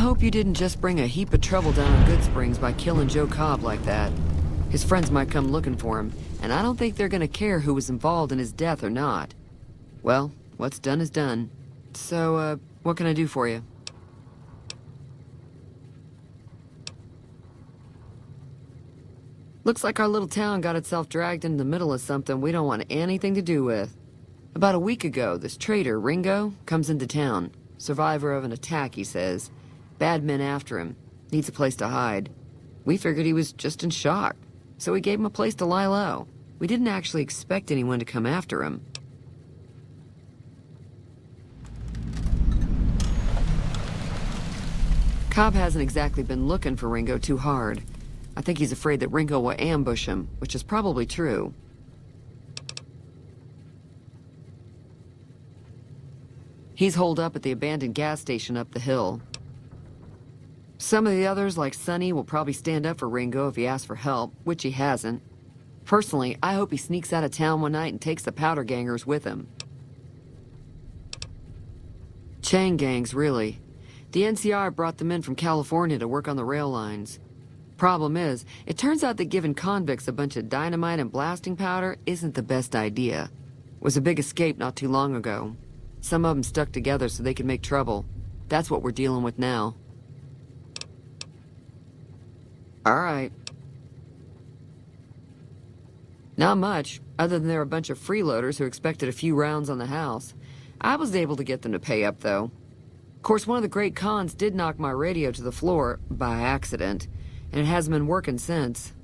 hope you didn't just bring a heap of trouble down on Good Springs by killing Joe Cobb like that. His friends might come looking for him, and I don't think they're gonna care who was involved in his death or not. Well, what's done is done. So, what can I do for you? Looks like our little town got itself dragged into the middle of something we don't want anything to do with. About a week ago, this traitor, Ringo, comes into town. Survivor of an attack, he says. Bad men after him. Needs a place to hide. We figured he was just in shock, so we gave him a place to lie low. We didn't actually expect anyone to come after him. Cobb hasn't exactly been looking for Ringo too hard. I think he's afraid that Ringo will ambush him, which is probably true. He's holed up at the abandoned gas station up the hill. Some of the others, like Sonny, will probably stand up for Ringo if he asks for help, which he hasn't. Personally, I hope he sneaks out of town one night and takes the powder gangers with him. Chain gangs, really. The NCR brought them in from California to work on the rail lines. Problem is, it turns out that giving convicts a bunch of dynamite and blasting powder isn't the best idea. It was a big escape not too long ago. Some of them stuck together so they could make trouble. That's what we're dealing with now. All right. Not much, other than they're a bunch of freeloaders who expected a few rounds on the house. I was able to get them to pay up, though. Of course, one of the great cons did knock my radio to the floor, by accident, and it hasn't been working since.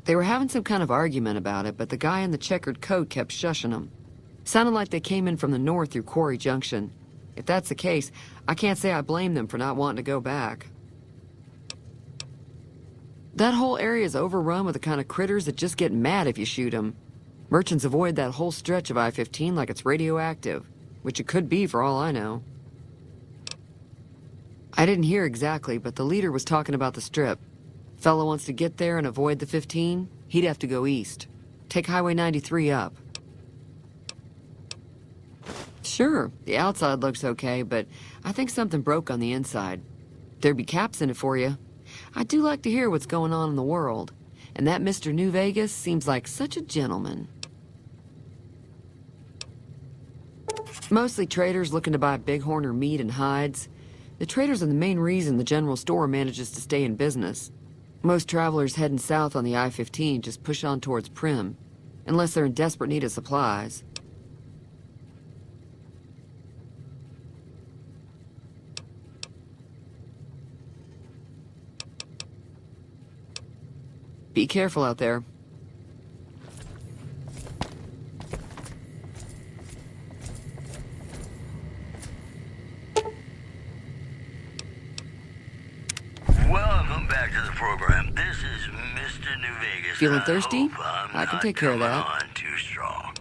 They were having some kind of argument about it, but the guy in the checkered coat kept shushing them. Sounded like they came in from the north through Quarry Junction. If that's the case, I can't say I blame them for not wanting to go back. That whole area is overrun with the kind of critters that just get mad if you shoot them. Merchants avoid that whole stretch of I-15 like it's radioactive, which it could be for all I know. I didn't hear exactly, but the leader was talking about the strip. Fella wants to get there and avoid the 15, he'd have to go east. Take Highway 93 up. Sure, the outside looks okay, but I think something broke on the inside. There'd be caps in it for you. I do like to hear what's going on in the world, and that Mr. New Vegas seems like such a gentleman. Mostly traders looking to buy bighorn or meat and hides. The traders are the main reason the general store manages to stay in business. Most travelers heading south on the I-15 just push on towards Prim, unless they're in desperate need of supplies. Be careful out there. Welcome back to the program. This is Mr. New Vegas. Feeling thirsty? I can take care of that. On too strong.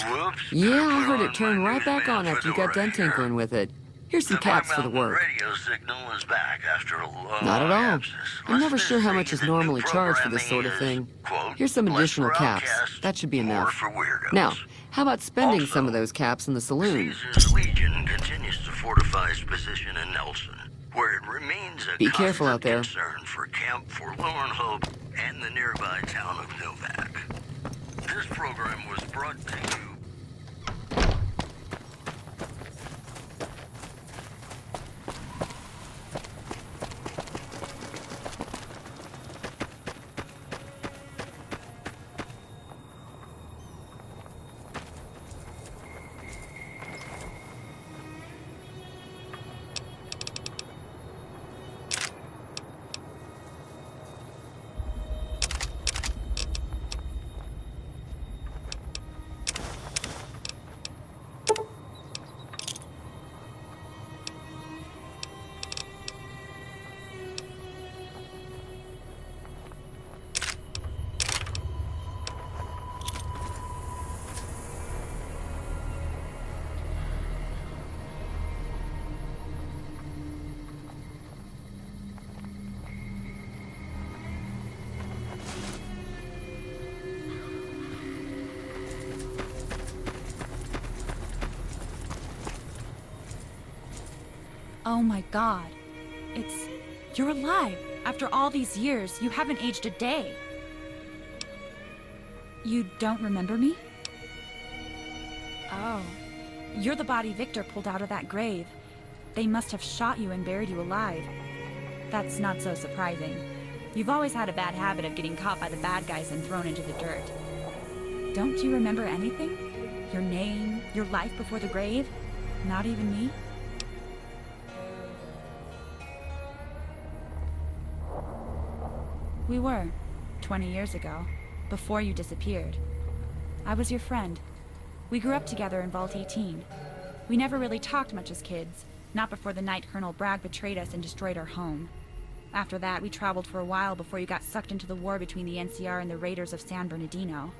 Whoops. Yeah, I heard it turn right back on after you got done tinkering with it. Here's some caps for the work. Radio signal is back after a long Not at all. absence. I'm never sure how much Listeners is say that normally new charged for this sort of programming thing. is, quote, Here's some less additional for caps. outcasts, That should be more enough. for weirdos. Now, how about spending Also, some of those caps in the saloon? Caesar's Legion continues to fortify its position in Nelson, where it remains a Be careful out there. concern for Camp Forlorn Hope and the nearby town of Novak. This program was brought to you. Oh my god. You're alive. After all these years, you haven't aged a day. You don't remember me? Oh. You're the body Victor pulled out of that grave. They must have shot you and buried you alive. That's not so surprising. You've always had a bad habit of getting caught by the bad guys and thrown into the dirt. Don't you remember anything? Your name, your life before the grave? Not even me? We were, 20 years ago, before you disappeared. I was your friend. We grew up together in Vault 18. We never really talked much as kids, not before the night Colonel Bragg betrayed us and destroyed our home. After that, we traveled for a while before you got sucked into the war between the NCR and the Raiders of San Bernardino.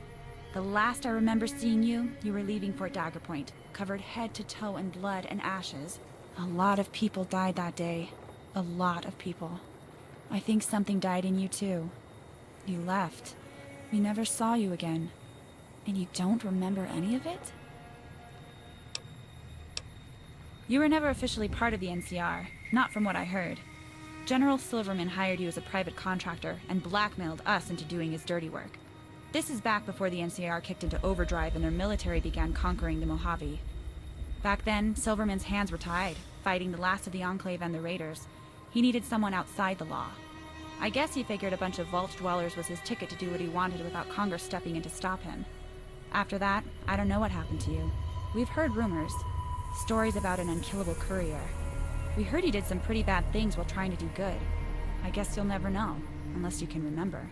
The last I remember seeing you, you were leaving Fort Dagger Point, covered head to toe in blood and ashes. A lot of people died that day. A lot of people. I think something died in you too. You left. We never saw you again. And you don't remember any of it? You were never officially part of the NCR, not from what I heard. General Silverman hired you as a private contractor and blackmailed us into doing his dirty work. This is back before the NCR kicked into overdrive and their military began conquering the Mojave. Back then, Silverman's hands were tied, fighting the last of the Enclave and the Raiders. He needed someone outside the law. I guess he figured a bunch of Vault dwellers was his ticket to do what he wanted without Congress stepping in to stop him. After that, I don't know what happened to you. We've heard rumors. Stories about an unkillable courier. We heard he did some pretty bad things while trying to do good. I guess you'll never know, unless you can remember.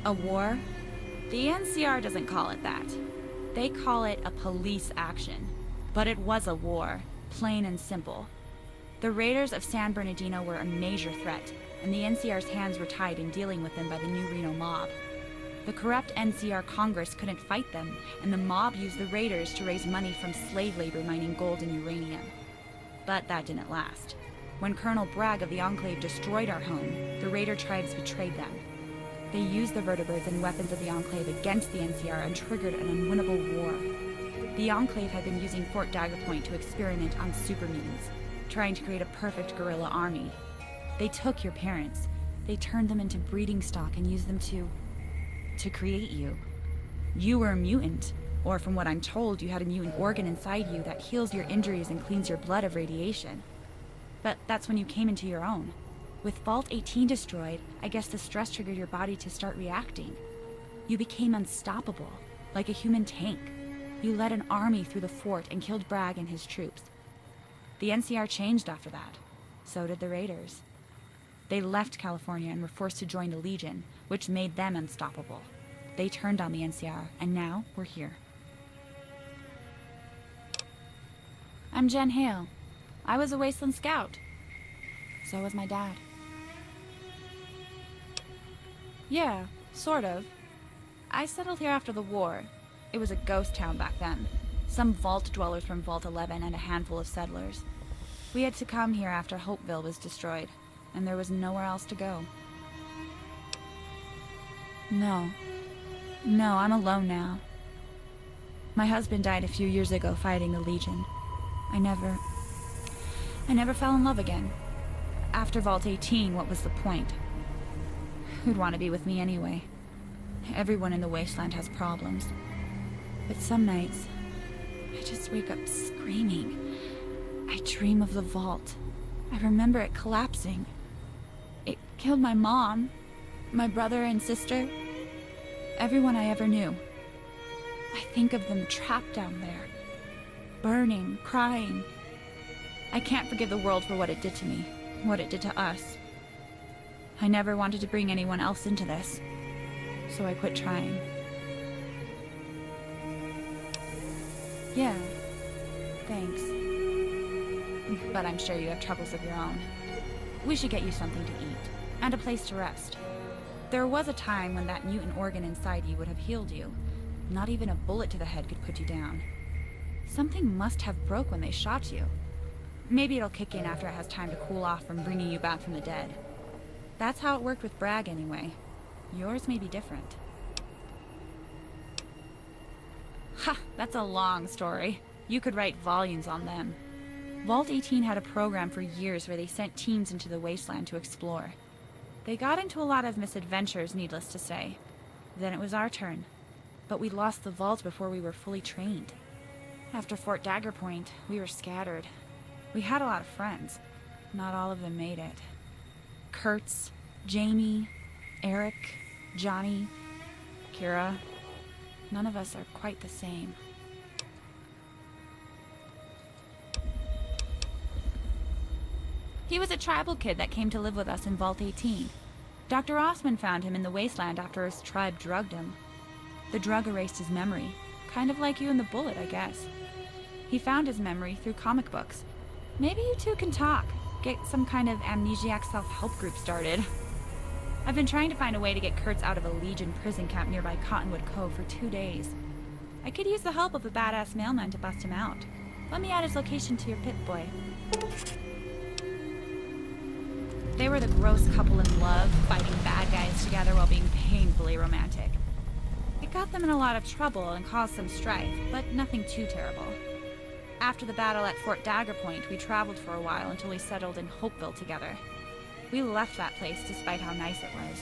A war? The NCR doesn't call it that. They call it a police action. But it was a war, plain and simple. The Raiders of San Bernardino were a major threat, and the NCR's hands were tied in dealing with them by the New Reno mob. The corrupt NCR Congress couldn't fight them, and the mob used the Raiders to raise money from slave labor mining gold and uranium. But that didn't last. When Colonel Bragg of the Enclave destroyed our home, the Raider tribes betrayed them. They used the vertebrates and weapons of the Enclave against the NCR and triggered an unwinnable war. The Enclave had been using Fort Dagger Point to experiment on super mutants, trying to create a perfect guerrilla army. They took your parents. They turned them into breeding stock and used them to create you. You were a mutant, or from what I'm told, you had a mutant organ inside you that heals your injuries and cleans your blood of radiation. But that's when you came into your own. With Vault 18 destroyed, I guess the stress triggered your body to start reacting. You became unstoppable, like a human tank. You led an army through the fort and killed Bragg and his troops. The NCR changed after that. So did the Raiders. They left California and were forced to join the Legion, which made them unstoppable. They turned on the NCR, and now we're here. I'm Jen Hale. I was a Wasteland Scout. So was my dad. Yeah, sort of. I settled here after the war. It was a ghost town back then. Some Vault dwellers from Vault 11 and a handful of settlers. We had to come here after Hopeville was destroyed, and there was nowhere else to go. No, I'm alone now. My husband died a few years ago fighting the Legion. I never fell in love again. After Vault 18, what was the point? Who'd want to be with me anyway? Everyone in the wasteland has problems. But some nights, I just wake up screaming. I dream of the Vault. I remember it collapsing. It killed my mom, my brother and sister, everyone I ever knew. I think of them trapped down there, burning, crying. I can't forgive the world for what it did to me, what it did to us. I never wanted to bring anyone else into this, so I quit trying. Yeah, thanks. But I'm sure you have troubles of your own. We should get you something to eat, and a place to rest. There was a time when that mutant organ inside you would have healed you. Not even a bullet to the head could put you down. Something must have broke when they shot you. Maybe it'll kick in after it has time to cool off from bringing you back from the dead. That's how it worked with Bragg anyway. Yours may be different. Ha! That's a long story. You could write volumes on them. Vault 18 had a program for years where they sent teams into the wasteland to explore. They got into a lot of misadventures, needless to say. Then it was our turn. But we lost the vault before we were fully trained. After Fort Dagger Point, we were scattered. We had a lot of friends. Not all of them made it. Kurtz, Jamie, Eric, Johnny, Kira. None of us are quite the same. He was a tribal kid that came to live with us in Vault 18. Dr. Osman found him in the wasteland after his tribe drugged him. The drug erased his memory, kind of like you and the bullet, I guess. He found his memory through comic books. Maybe you two can talk, get some kind of amnesiac self-help group started. I've been trying to find a way to get Kurtz out of a Legion prison camp nearby Cottonwood Cove for 2 days. I could use the help of a badass mailman to bust him out. Let me add his location to your Pip-Boy. They were the gross couple in love, fighting bad guys together while being painfully romantic. It got them in a lot of trouble and caused some strife, but nothing too terrible. After the battle at Fort Dagger Point, we traveled for a while until we settled in Hopeville together. We left that place despite how nice it was.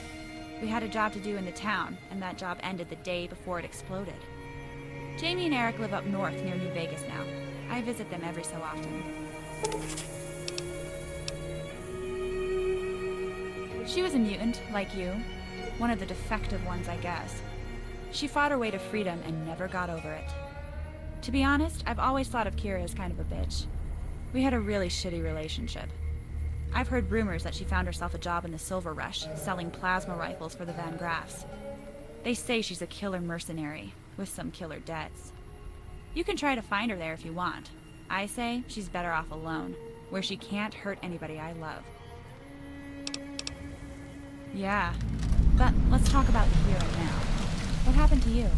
We had a job to do in the town, and that job ended the day before it exploded. Jamie and Eric live up north near New Vegas now. I visit them every so often. She was a mutant, like you. One of the defective ones, I guess. She fought her way to freedom and never got over it. To be honest, I've always thought of Kira as kind of a bitch. We had a really shitty relationship. I've heard rumors that she found herself a job in the Silver Rush, selling plasma rifles for the Van Graffs. They say she's a killer mercenary, with some killer debts. You can try to find her there if you want. I say she's better off alone, where she can't hurt anybody I love. Yeah, but let's talk about the here and now. What happened to you?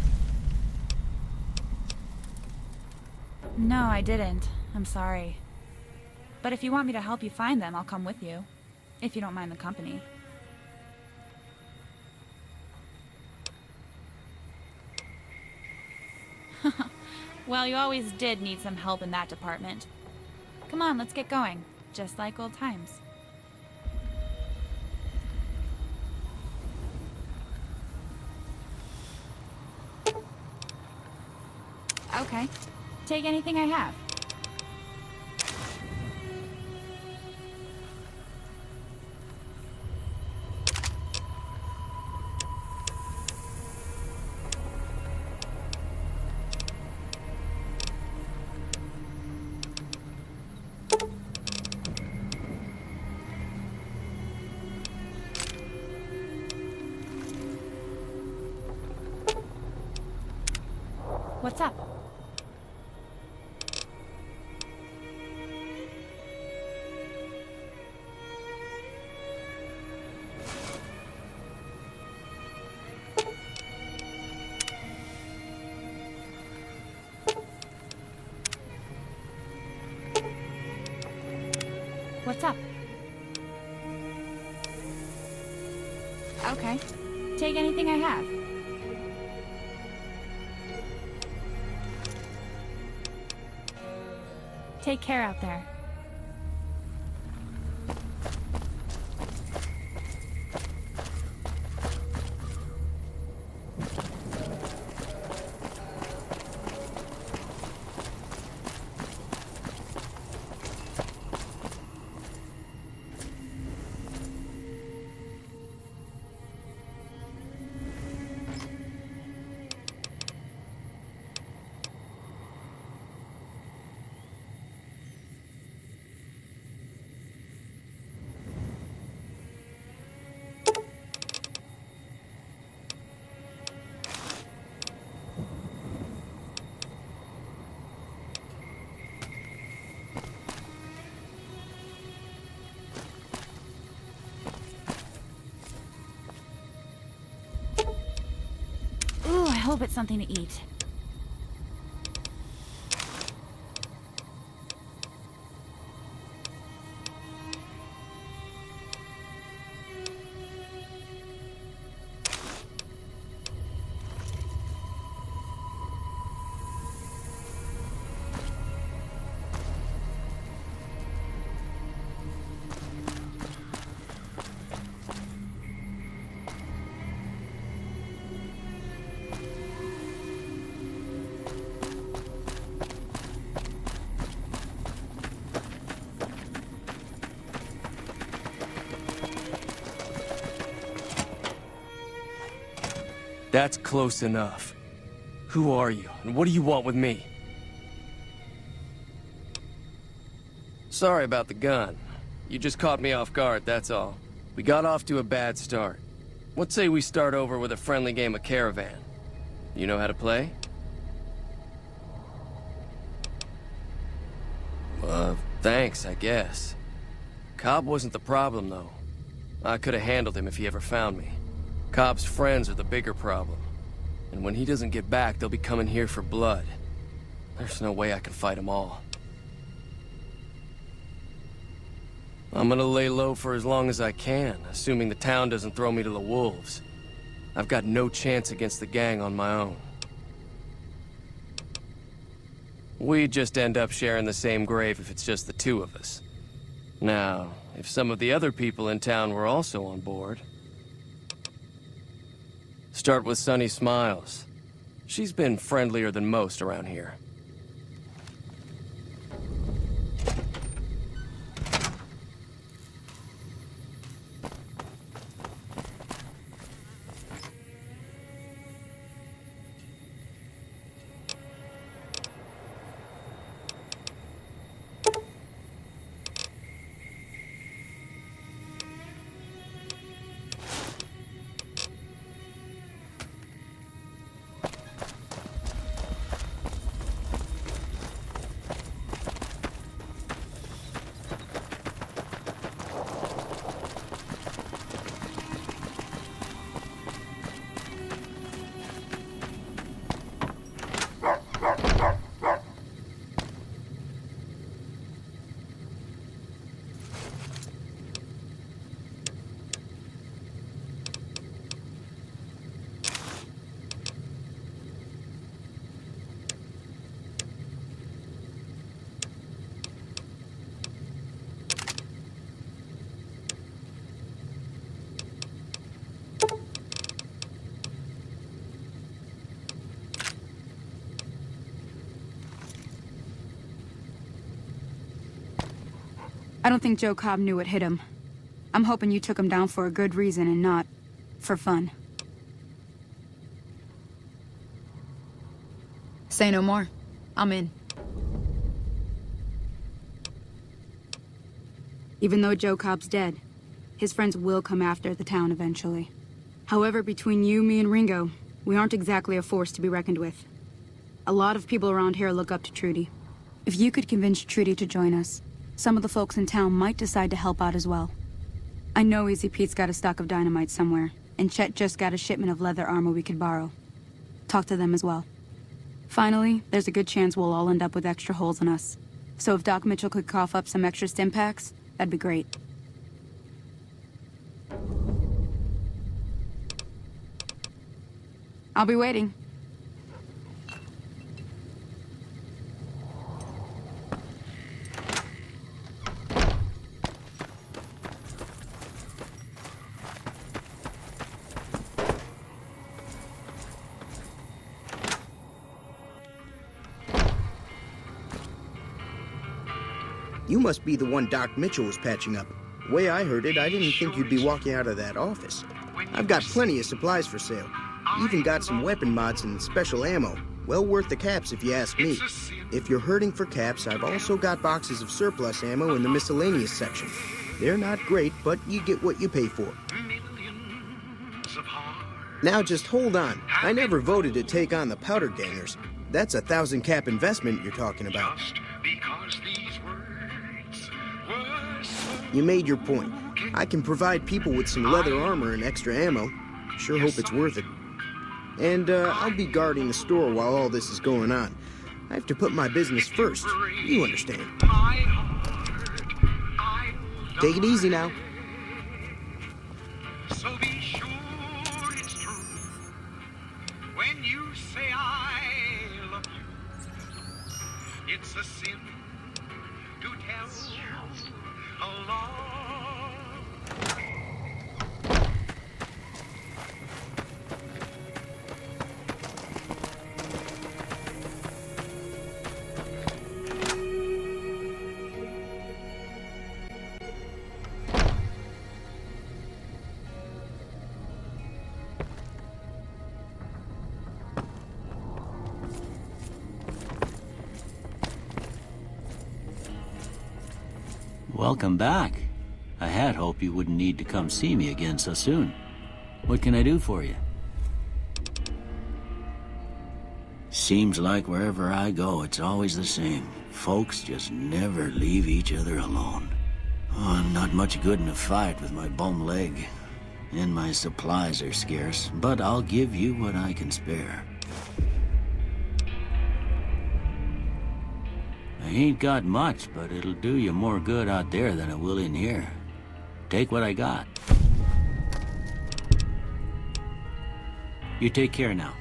No, I didn't. I'm sorry. But if you want me to help you find them, I'll come with you. If you don't mind the company. Well, you always did need some help in that department. Come on, let's get going. Just like old times. Okay. Take anything I have. What's up? What's up? Okay. Take anything I have. Take care out there. Ooh, I hope it's something to eat. That's close enough. Who are you, and what do you want with me? Sorry about the gun. You just caught me off guard, that's all. We got off to a bad start. Let's say we start over with a friendly game of Caravan. You know how to play? Thanks, I guess. Cobb wasn't the problem, though. I could have handled him if he ever found me. Cobb's friends are the bigger problem. And when he doesn't get back, they'll be coming here for blood. There's no way I can fight them all. I'm gonna lay low for as long as I can, assuming the town doesn't throw me to the wolves. I've got no chance against the gang on my own. We just end up sharing the same grave if it's just the two of us. Now, if some of the other people in town were also on board... Start with Sunny Smiles. She's been friendlier than most around here. I don't think Joe Cobb knew what hit him. I'm hoping you took him down for a good reason and not for fun. Say no more. I'm in. Even though Joe Cobb's dead, his friends will come after the town eventually. However, between you, me, and Ringo, we aren't exactly a force to be reckoned with. A lot of people around here look up to Trudy. If you could convince Trudy to join us, some of the folks in town might decide to help out as well. I know Easy Pete's got a stock of dynamite somewhere, and Chet just got a shipment of leather armor we could borrow. Talk to them as well. Finally, there's a good chance we'll all end up with extra holes in us. So if Doc Mitchell could cough up some extra stim packs, that'd be great. I'll be waiting. You must be the one Doc Mitchell was patching up. The way I heard it, I didn't think you'd be walking out of that office. I've got plenty of supplies for sale. Even got some weapon mods and special ammo. Well worth the caps if you ask me. If you're hurting for caps, I've also got boxes of surplus ammo in the miscellaneous section. They're not great, but you get what you pay for. Now just hold on. I never voted to take on the powder gangers. That's a 1,000 cap investment you're talking about. You made your point. I can provide people with some leather armor and extra ammo. Sure hope it's worth it. And I'll be guarding the store while all this is going on. I have to put my business first. You understand. Take it easy now. So be sure it's true when you say I love you. It's a sin to tell a lie. Welcome back. I had hoped you wouldn't need to come see me again so soon. What can I do for you? Seems like wherever I go, it's always the same. Folks just never leave each other alone. Oh, I'm not much good in a fight with my bum leg. And my supplies are scarce, but I'll give you what I can spare. I ain't got much, but it'll do you more good out there than it will in here. Take what I got. You take care now.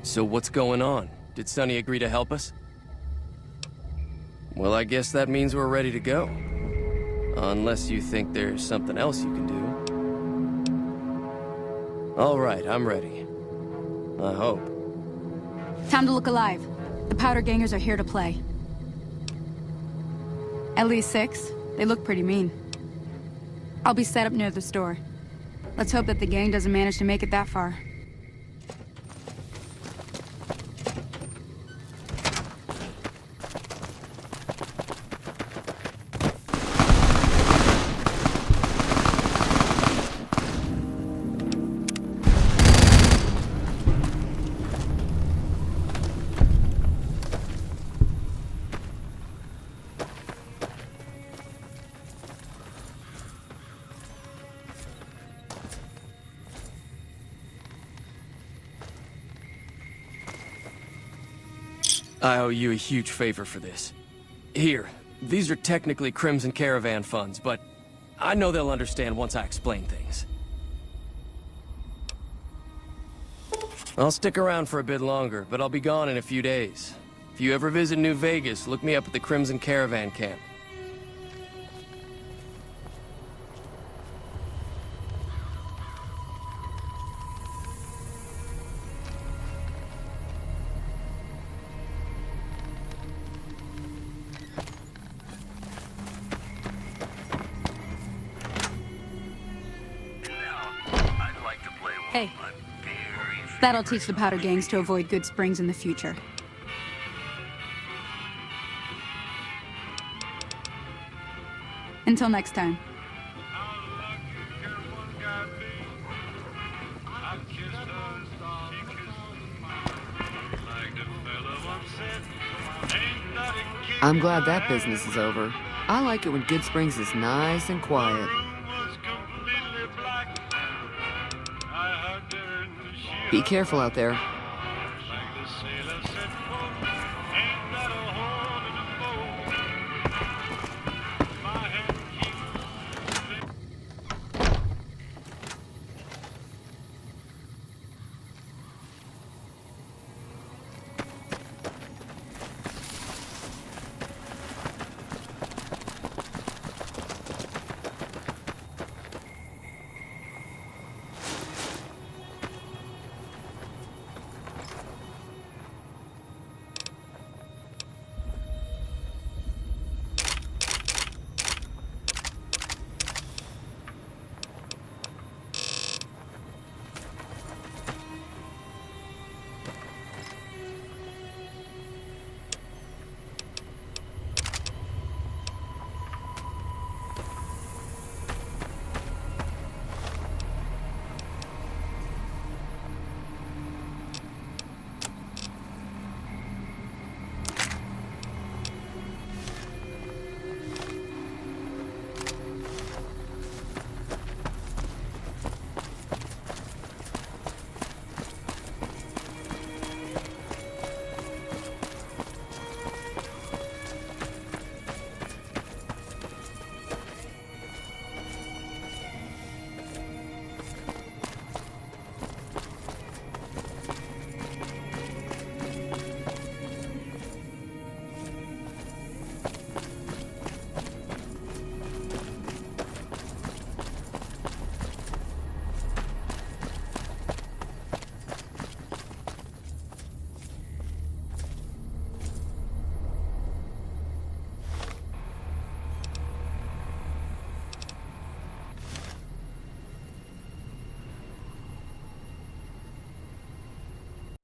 So what's going on? Did Sonny agree to help us? Well, I guess that means we're ready to go. Unless you think there's something else you can do. All right, I'm ready. I hope. Time to look alive. The Powder Gangers are here to play. At least 6. They look pretty mean. I'll be set up near the store. Let's hope that the gang doesn't manage to make it that far. I owe you a huge favor for this. Here, these are technically Crimson Caravan funds, but I know they'll understand once I explain things. I'll stick around for a bit longer, but I'll be gone in a few days. If you ever visit New Vegas, look me up at the Crimson Caravan camp. Hey, that'll teach the Powder Gangs to avoid Good Springs in the future. Until next time. I'm glad that business is over. I like it when Good Springs is nice and quiet. Be careful out there.